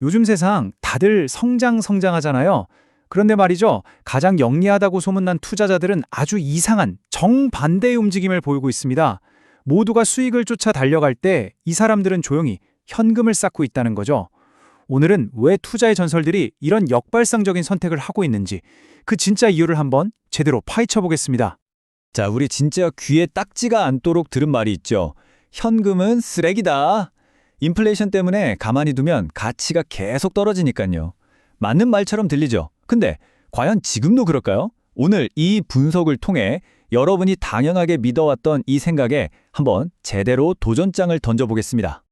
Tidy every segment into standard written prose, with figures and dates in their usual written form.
요즘 세상 다들 성장하잖아요. 그런데 말이죠. 가장 영리하다고 소문난 투자자들은 아주 이상한 정반대의 움직임을 보이고 있습니다. 모두가 수익을 쫓아 달려갈 때 이 사람들은 조용히 현금을 쌓고 있다는 거죠. 오늘은 왜 투자의 전설들이 이런 역발상적인 선택을 하고 있는지 그 진짜 이유를 한번 제대로 파헤쳐 보겠습니다. 자, 우리 진짜 귀에 딱지가 않도록 들은 말이 있죠. 현금은 쓰레기다. 인플레이션 때문에 가만히 두면 가치가 계속 떨어지니까요. 맞는 말처럼 들리죠. 근데 과연 지금도 그럴까요? 오늘 이 분석을 통해 여러분이 당연하게 믿어왔던 이 생각에 한번 제대로 도전장을 던져보겠습니다.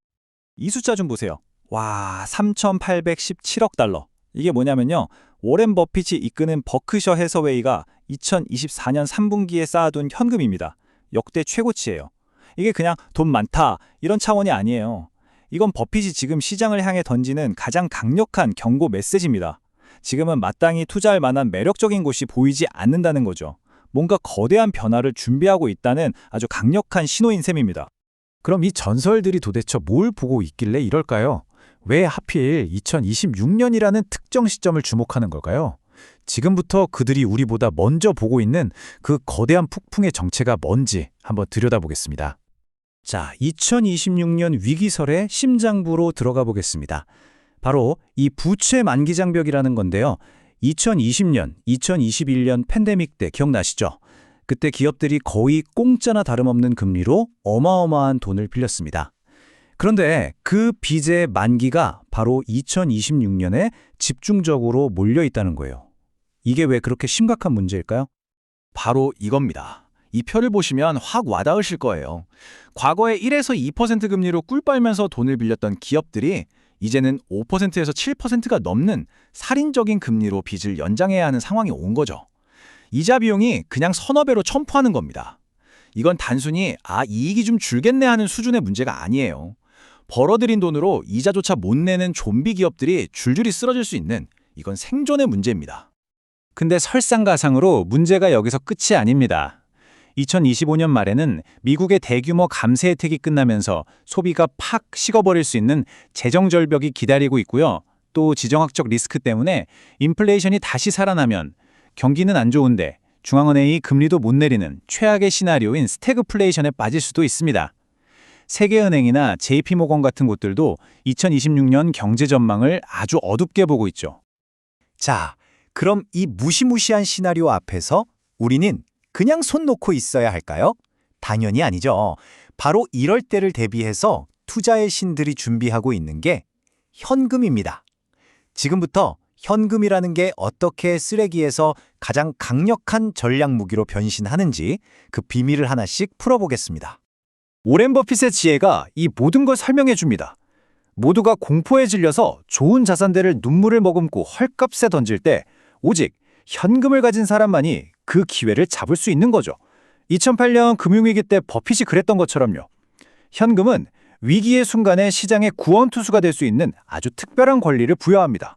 이 숫자 좀 보세요. 와, 3,817억 달러. 이게 뭐냐면요. 워렌 버핏이 이끄는 버크셔 해서웨이가 2024년 3분기에 쌓아둔 현금입니다. 역대 최고치예요. 이게 그냥 돈 많다 이런 차원이 아니에요. 이건 버핏이 지금 시장을 향해 던지는 가장 강력한 경고 메시지입니다. 지금은 마땅히 투자할 만한 매력적인 곳이 보이지 않는다는 거죠. 뭔가 거대한 변화를 준비하고 있다는 아주 강력한 신호인 셈입니다. 그럼 이 전설들이 도대체 뭘 보고 있길래 이럴까요? 왜 하필 2026년이라는 특정 시점을 주목하는 걸까요? 지금부터 그들이 우리보다 먼저 보고 있는 그 거대한 폭풍의 정체가 뭔지 한번 들여다보겠습니다. 자, 2026년 위기설의 심장부로 들어가 보겠습니다. 바로 이 부채 만기 장벽이라는 건데요. 2020년, 2021년 팬데믹 때 기억나시죠? 그때 기업들이 거의 공짜나 다름없는 금리로 어마어마한 돈을 빌렸습니다. 그런데 그 빚의 만기가 바로 2026년에 집중적으로 몰려 있다는 거예요. 이게 왜 그렇게 심각한 문제일까요? 바로 이겁니다. 이 표를 보시면 확 와닿으실 거예요. 과거에 1에서 2% 금리로 꿀 빨면서 돈을 빌렸던 기업들이 이제는 5%에서 7%가 넘는 살인적인 금리로 빚을 연장해야 하는 상황이 온 거죠. 이자 비용이 그냥 서너 배로 첨부하는 겁니다. 이건 단순히 이익이 좀 줄겠네 하는 수준의 문제가 아니에요. 벌어들인 돈으로 이자조차 못 내는 좀비 기업들이 줄줄이 쓰러질 수 있는 이건 생존의 문제입니다. 근데 설상가상으로 문제가 여기서 끝이 아닙니다. 2025년 말에는 미국의 대규모 감세 혜택이 끝나면서 소비가 팍 식어버릴 수 있는 재정 절벽이 기다리고 있고요. 또 지정학적 리스크 때문에 인플레이션이 다시 살아나면 경기는 안 좋은데 중앙은행이 금리도 못 내리는 최악의 시나리오인 스태그플레이션에 빠질 수도 있습니다. 세계은행이나 JP모건 같은 곳들도 2026년 경제 전망을 아주 어둡게 보고 있죠. 자, 그럼 이 무시무시한 시나리오 앞에서 우리는 그냥 손 놓고 있어야 할까요? 당연히 아니죠. 바로 이럴 때를 대비해서 투자의 신들이 준비하고 있는 게 현금입니다. 지금부터 현금이라는 게 어떻게 쓰레기에서 가장 강력한 전략 무기로 변신하는지 그 비밀을 하나씩 풀어보겠습니다. 오렌 버핏의 지혜가 이 모든 걸 설명해 줍니다. 모두가 공포에 질려서 좋은 자산들을 눈물을 머금고 헐값에 던질 때 오직 현금을 가진 사람만이 그 기회를 잡을 수 있는 거죠. 2008년 금융위기 때 버핏이 그랬던 것처럼요. 현금은 위기의 순간에 시장의 구원투수가 될 수 있는 아주 특별한 권리를 부여합니다.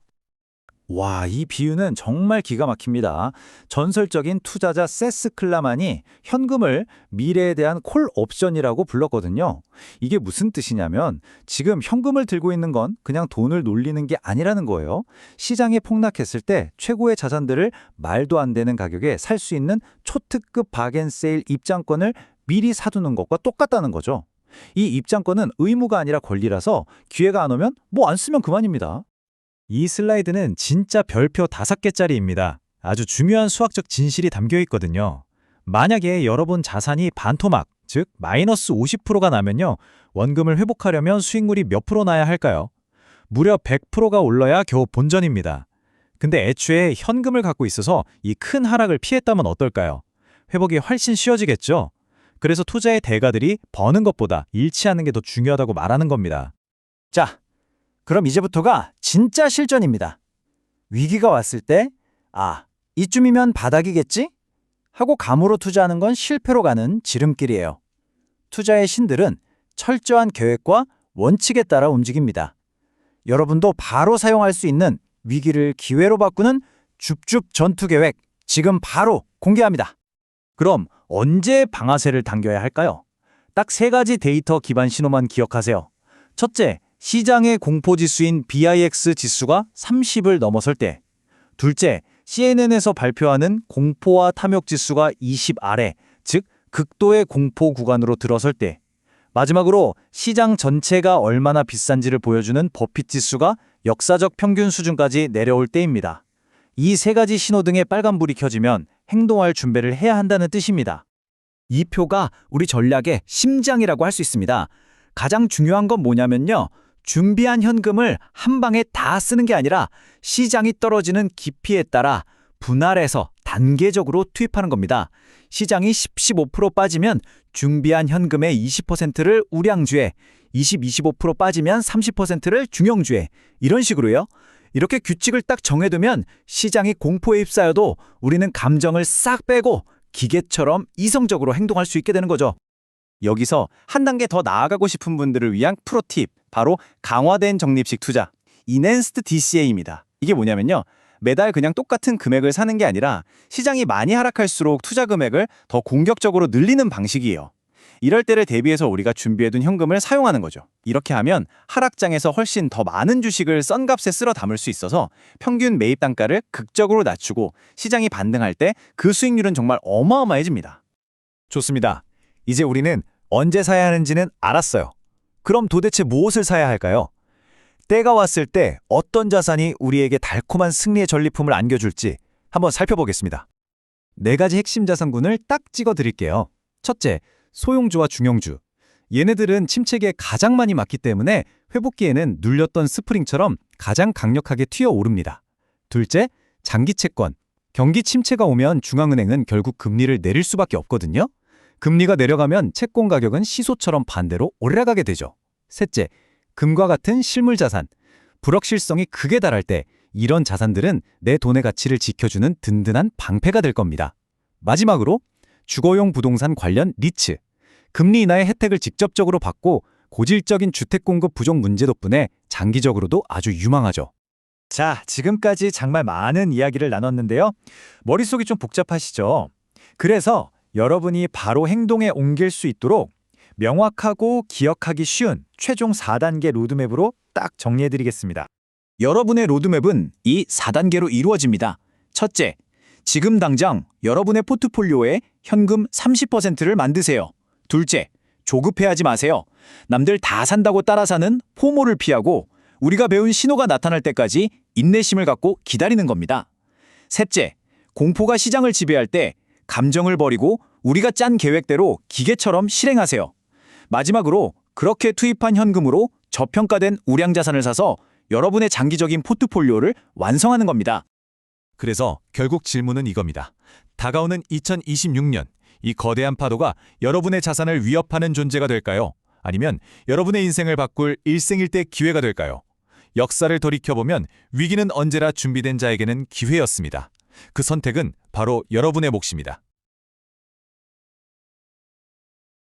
와, 이 비유는 정말 기가 막힙니다. 전설적인 투자자 세스 클라만이 현금을 미래에 대한 콜 옵션이라고 불렀거든요. 이게 무슨 뜻이냐면 지금 현금을 들고 있는 건 그냥 돈을 놀리는 게 아니라는 거예요. 시장이 폭락했을 때 최고의 자산들을 말도 안 되는 가격에 살 수 있는 초특급 바겐세일 입장권을 미리 사두는 것과 똑같다는 거죠. 이 입장권은 의무가 아니라 권리라서 기회가 안 오면 뭐 안 쓰면 그만입니다. 이 슬라이드는 진짜 별표 5개짜리입니다. 아주 중요한 수학적 진실이 담겨 있거든요. 만약에 여러분 자산이 반토막, 즉 마이너스 50%가 나면요. 원금을 회복하려면 수익률이 몇 프로 나야 할까요? 무려 100%가 올라야 겨우 본전입니다. 근데 애초에 현금을 갖고 있어서 이 큰 하락을 피했다면 어떨까요? 회복이 훨씬 쉬워지겠죠? 그래서 투자의 대가들이 버는 것보다 잃지 않는 게 더 중요하다고 말하는 겁니다. 자, 그럼 이제부터가 진짜 실전입니다. 위기가 왔을 때, 이쯤이면 바닥이겠지? 하고 감으로 투자하는 건 실패로 가는 지름길이에요. 투자의 신들은 철저한 계획과 원칙에 따라 움직입니다. 여러분도 바로 사용할 수 있는 위기를 기회로 바꾸는 줍줍 전투 계획 지금 바로 공개합니다. 그럼 언제 방아쇠를 당겨야 할까요? 딱 3가지 데이터 기반 신호만 기억하세요. 첫째, 시장의 공포지수인 BIX 지수가 30을 넘어설 때, 둘째, CNN에서 발표하는 공포와 탐욕 지수가 20 아래, 즉 극도의 공포 구간으로 들어설 때, 마지막으로 시장 전체가 얼마나 비싼지를 보여주는 버핏 지수가 역사적 평균 수준까지 내려올 때입니다. 이 세 가지 신호등의 빨간불이 켜지면 행동할 준비를 해야 한다는 뜻입니다. 이 표가 우리 전략의 심장이라고 할 수 있습니다. 가장 중요한 건 뭐냐면요. 준비한 현금을 한 방에 다 쓰는 게 아니라 시장이 떨어지는 깊이에 따라 분할해서 단계적으로 투입하는 겁니다. 시장이 15% 빠지면 준비한 현금의 20%를 우량주에, 25% 빠지면 30%를 중형주에, 이런 식으로요. 이렇게 규칙을 딱 정해두면 시장이 공포에 휩싸여도 우리는 감정을 싹 빼고 기계처럼 이성적으로 행동할 수 있게 되는 거죠. 여기서 한 단계 더 나아가고 싶은 분들을 위한 프로팁, 바로 강화된 적립식 투자, Enhanced DCA입니다. 이게 뭐냐면요. 매달 그냥 똑같은 금액을 사는 게 아니라 시장이 많이 하락할수록 투자 금액을 더 공격적으로 늘리는 방식이에요. 이럴 때를 대비해서 우리가 준비해둔 현금을 사용하는 거죠. 이렇게 하면 하락장에서 훨씬 더 많은 주식을 썬 값에 쓸어 담을 수 있어서 평균 매입 단가를 극적으로 낮추고 시장이 반등할 때 그 수익률은 정말 어마어마해집니다. 좋습니다. 이제 우리는 언제 사야 하는지는 알았어요. 그럼 도대체 무엇을 사야 할까요? 때가 왔을 때 어떤 자산이 우리에게 달콤한 승리의 전리품을 안겨줄지 한번 살펴보겠습니다. 4가지 핵심 자산군을 딱 찍어 드릴게요. 첫째, 소형주와 중형주. 얘네들은 침체기에 가장 많이 맞기 때문에 회복기에는 눌렸던 스프링처럼 가장 강력하게 튀어오릅니다. 둘째, 장기 채권. 경기 침체가 오면 중앙은행은 결국 금리를 내릴 수밖에 없거든요. 금리가 내려가면 채권 가격은 시소처럼 반대로 올라가게 되죠. 셋째, 금과 같은 실물 자산. 불확실성이 극에 달할 때 이런 자산들은 내 돈의 가치를 지켜주는 든든한 방패가 될 겁니다. 마지막으로 주거용 부동산 관련 리츠. 금리 인하의 혜택을 직접적으로 받고 고질적인 주택 공급 부족 문제 덕분에 장기적으로도 아주 유망하죠. 자, 지금까지 정말 많은 이야기를 나눴는데요. 머릿속이 좀 복잡하시죠? 그래서 여러분이 바로 행동에 옮길 수 있도록 명확하고 기억하기 쉬운 최종 4단계 로드맵으로 딱 정리해드리겠습니다. 여러분의 로드맵은 이 4단계로 이루어집니다. 첫째, 지금 당장 여러분의 포트폴리오에 현금 30%를 만드세요. 둘째, 조급해하지 마세요. 남들 다 산다고 따라 사는 포모를 피하고 우리가 배운 신호가 나타날 때까지 인내심을 갖고 기다리는 겁니다. 셋째, 공포가 시장을 지배할 때 감정을 버리고 우리가 짠 계획대로 기계처럼 실행하세요. 마지막으로 그렇게 투입한 현금으로 저평가된 우량 자산을 사서 여러분의 장기적인 포트폴리오를 완성하는 겁니다. 그래서 결국 질문은 이겁니다. 다가오는 2026년, 이 거대한 파도가 여러분의 자산을 위협하는 존재가 될까요? 아니면 여러분의 인생을 바꿀 일생일대 기회가 될까요? 역사를 돌이켜보면 위기는 언제나 준비된 자에게는 기회였습니다. 그 선택은 바로 여러분의 몫입니다.